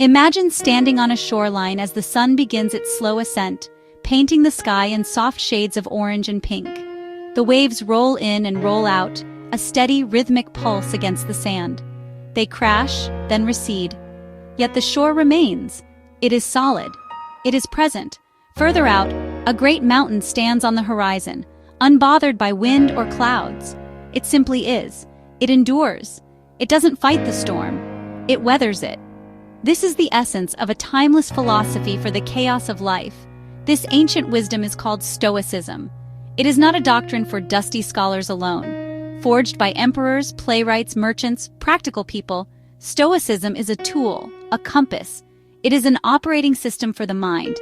Imagine standing on a shoreline as the sun begins its slow ascent, painting the sky in soft shades of orange and pink. The waves roll in and roll out, a steady, rhythmic pulse against the sand. They crash, then recede. Yet the shore remains. It is solid. It is present. Further out, a great mountain stands on the horizon, unbothered by wind or clouds. It simply is. It endures. It doesn't fight the storm. It weathers it. This is the essence of a timeless philosophy for the chaos of life. This ancient wisdom is called Stoicism. It is not a doctrine for dusty scholars alone. Forged by emperors, playwrights, merchants, practical people, Stoicism is a tool, a compass. It is an operating system for the mind.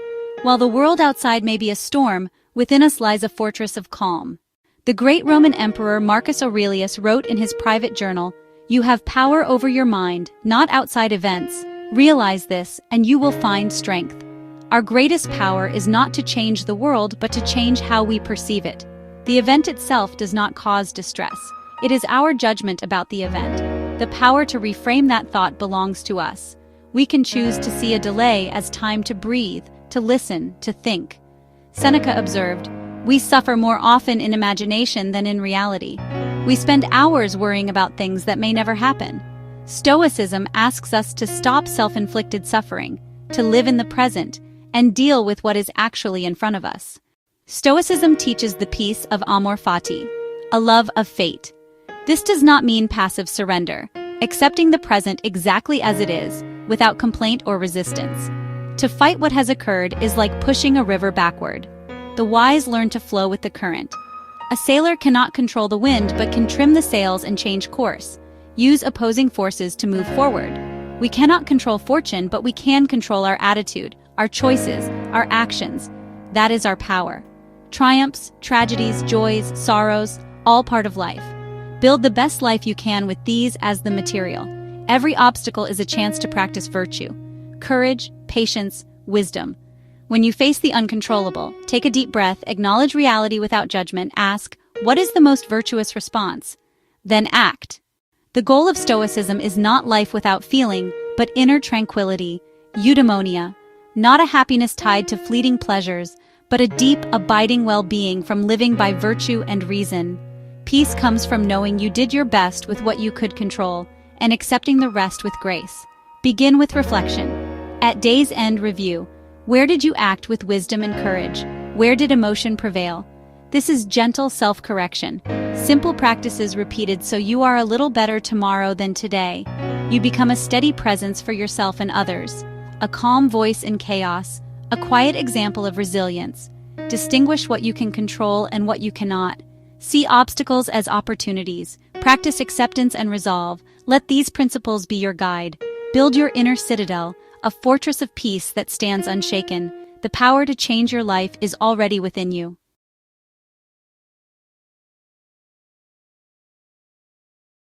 While the world outside may be a storm, within us lies a fortress of calm. The great Roman emperor Marcus Aurelius wrote in his private journal, "You have power over your mind, not outside events. Realize this, and you will find strength." Our greatest power is not to change the world, but to change how we perceive it. The event itself does not cause distress. It is our judgment about the event. The power to reframe that thought belongs to us. We can choose to see a delay as time to breathe, to listen, to think. Seneca observed, "We suffer more often in imagination than in reality. We spend hours worrying about things that may never happen." Stoicism asks us to stop self-inflicted suffering, to live in the present, and deal with what is actually in front of us. Stoicism teaches the peace of amor fati, a love of fate. This does not mean passive surrender, accepting the present exactly as it is, without complaint or resistance. To fight what has occurred is like pushing a river backward. The wise learn to flow with the current. A sailor cannot control the wind but can trim the sails and change course. Use opposing forces to move forward. We cannot control fortune, but we can control our attitude, our choices, our actions. That is our power. Triumphs, tragedies, joys, sorrows, all part of life. Build the best life you can with these as the material. Every obstacle is a chance to practice virtue. Courage, patience, wisdom. When you face the uncontrollable, take a deep breath, acknowledge reality without judgment, ask, what is the most virtuous response? Then act. The goal of Stoicism is not life without feeling, but inner tranquility, eudaimonia, not a happiness tied to fleeting pleasures, but a deep, abiding well-being from living by virtue and reason. Peace comes from knowing you did your best with what you could control, and accepting the rest with grace. Begin with reflection. At day's end, review. Where did you act with wisdom and courage? Where did emotion prevail? This is gentle self-correction. Simple practices repeated so you are a little better tomorrow than today. You become a steady presence for yourself and others. A calm voice in chaos, a quiet example of resilience. Distinguish what you can control and what you cannot. See obstacles as opportunities. Practice acceptance and resolve. Let these principles be your guide. Build your inner citadel, a fortress of peace that stands unshaken. The power to change your life is already within you.